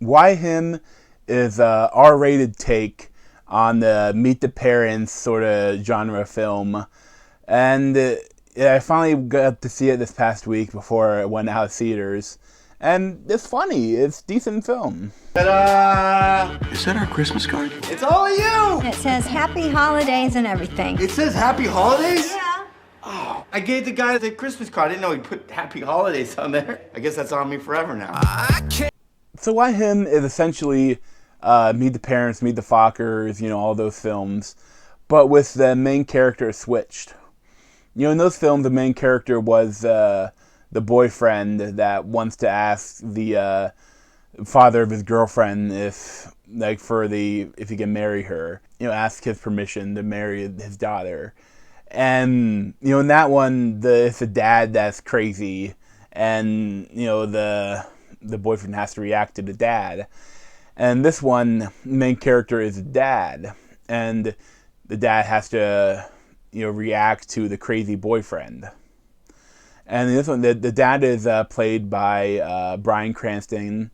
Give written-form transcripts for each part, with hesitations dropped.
Why Him is a R-rated take on the Meet the Parents sort of genre film. And I finally got to see it this past week before it went out of theaters. And it's funny. It's a decent film. Ta-da! Is that our Christmas card? It's all of you! It says happy holidays and everything. It says happy holidays? Yeah. Oh, I gave the guy the Christmas card. I didn't know he put happy holidays on there. I guess that's on me forever now. So Why Him is essentially Meet the Parents, Meet the Fockers, all those films, but with the main character switched. In those films, the main character was the boyfriend that wants to ask the father of his girlfriend if he can marry her. Ask his permission to marry his daughter. And in that one, it's the dad that's crazy, and the boyfriend has to react to the dad. And this one, main character is the dad, and the dad has to react to the crazy boyfriend. And in this one, the dad is played by Bryan Cranston,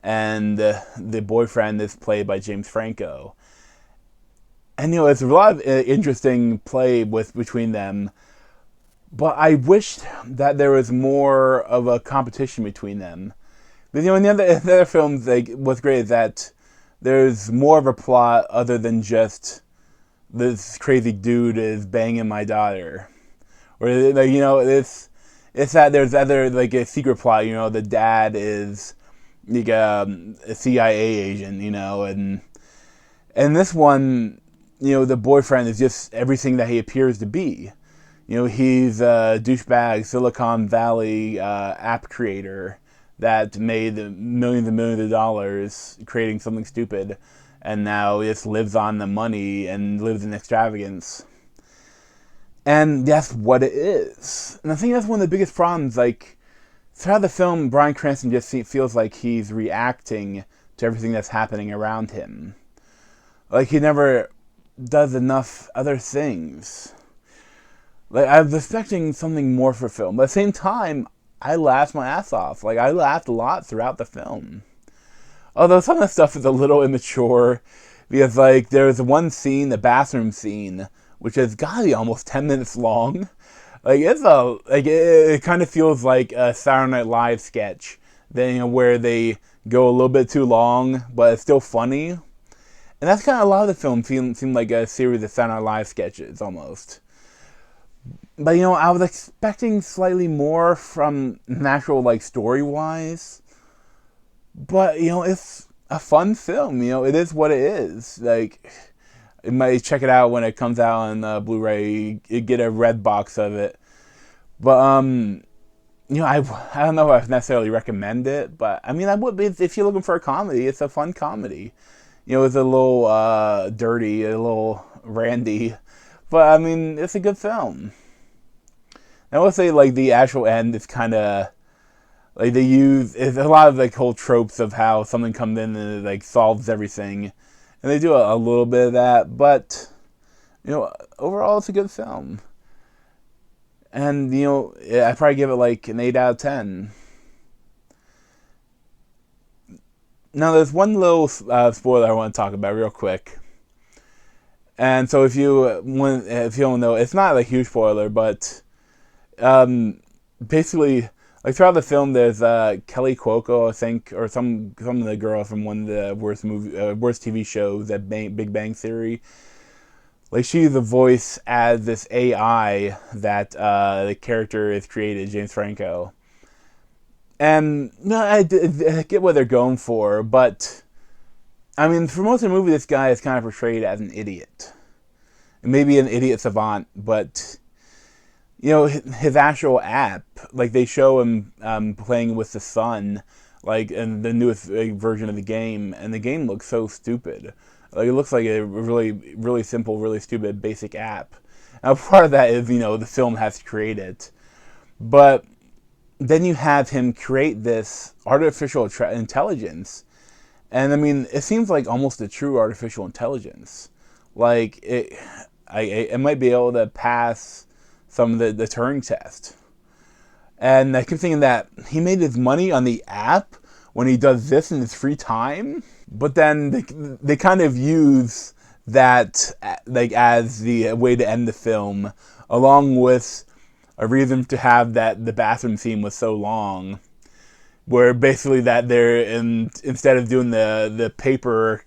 and the boyfriend is played by James Franco. And it's a lot of interesting play between them, but I wished that there was more of a competition between them. Because in the other films, what's great is that there's more of a plot other than just this crazy dude is banging my daughter, or it's that there's other a secret plot. The dad is a CIA agent, and this one, the boyfriend is just everything that he appears to be. He's a douchebag Silicon Valley app creator that made millions and millions of dollars creating something stupid, and now just lives on the money and lives in extravagance. And that's what it is. And I think that's one of the biggest problems. Throughout the film, Bryan Cranston just feels like he's reacting to everything that's happening around him. He never does enough other things. I was expecting something more for film, but at the same time, I laughed my ass off. I laughed a lot throughout the film. Although some of the stuff is a little immature, because there's one scene, the bathroom scene, which has got to be almost 10 minutes long. It kind of feels like a Saturday Night Live sketch, where they go a little bit too long, but it's still funny. And that's kind of a lot of the film seemed like a series of Saturday Night Live sketches, almost. But, I was expecting slightly more from natural, story-wise. But, it's a fun film, it is what it is. You might check it out when it comes out on Blu-ray, you get a red box of it. But, I don't know if I necessarily recommend it, but, I would be, if you're looking for a comedy, it's a fun comedy. It's a little dirty, a little randy, but it's a good film. I would say the actual end is kind of they use it's a lot of whole tropes of how something comes in and it solves everything, and they do a little bit of that. But overall, it's a good film, and I probably give it an 8 out of 10. Now, there's one little spoiler I want to talk about real quick. And so if you don't know, it's not a huge spoiler, but basically, throughout the film, there's Kelly Cuoco, I think, or some of the girl from one of the worst TV shows, that Big Bang Theory. She's the voice as this AI that the character is created, James Franco. And I get what they're going for, but for most of the movie, this guy is kind of portrayed as an idiot, maybe an idiot savant. But his actual app, they show him playing with the sun, in the newest version of the game, and the game looks so stupid. It looks like a really, really simple, really stupid, basic app. Now, part of that is the film has to create it, but then you have him create this artificial intelligence, and it seems like almost a true artificial intelligence. It might be able to pass some of the Turing test. And I keep thinking that he made his money on the app, when he does this in his free time. But then they kind of use that like as the way to end the film, along with a reason to have that the bathroom scene was so long, where basically that instead of doing the paper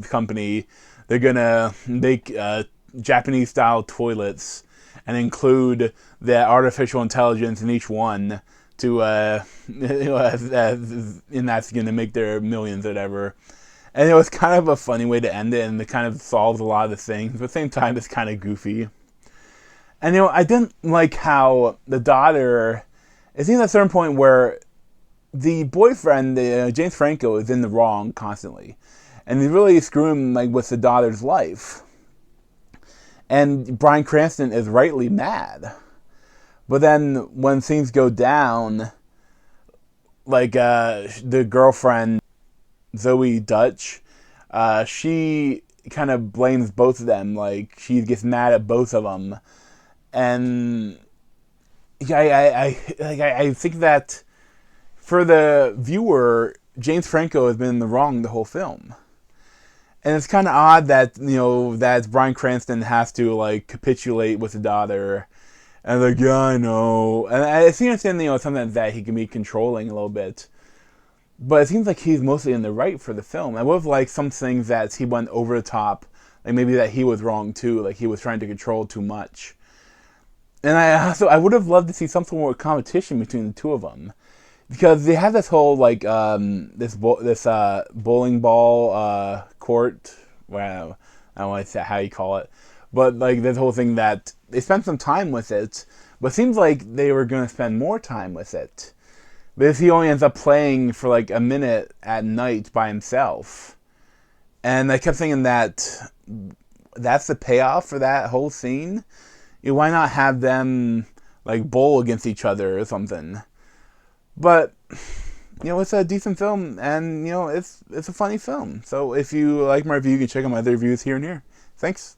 company, they're gonna make Japanese style toilets and include the artificial intelligence in each one to and that's gonna make their millions or whatever. And it was kind of a funny way to end it, and it kind of solves a lot of the things, but at the same time it's kind of goofy. And I didn't like how the daughter, it seems at a certain point where the boyfriend, James Franco, is in the wrong constantly, and he's really screwing like with the daughter's life. And Bryan Cranston is rightly mad. But then when things go down, like the girlfriend, Zoe Dutch, she kind of blames both of them. Like, she gets mad at both of them. And I think that for the viewer, James Franco has been in the wrong the whole film. And it's kind of odd that, that Bryan Cranston has to, like, capitulate with the daughter. And, like, yeah, I know. And I see understand, something that he can be controlling a little bit. But it seems like he's mostly in the right for the film. I would have liked some things that he went over the top. Like, maybe that he was wrong, too. Like, he was trying to control too much. And I would have loved to see some sort of competition between the two of them. Because they have this whole, like, this bowling ball court. Well, I don't want to say how you call it. But, like, this whole thing that they spent some time with it. But it seems like they were going to spend more time with it. But he only ends up playing for, like, a minute at night by himself. And I kept thinking that that's the payoff for that whole scene. Why not have them, like, bowl against each other or something? But, it's a decent film, and, it's a funny film. So if you like my review, you can check out my other reviews here and here. Thanks.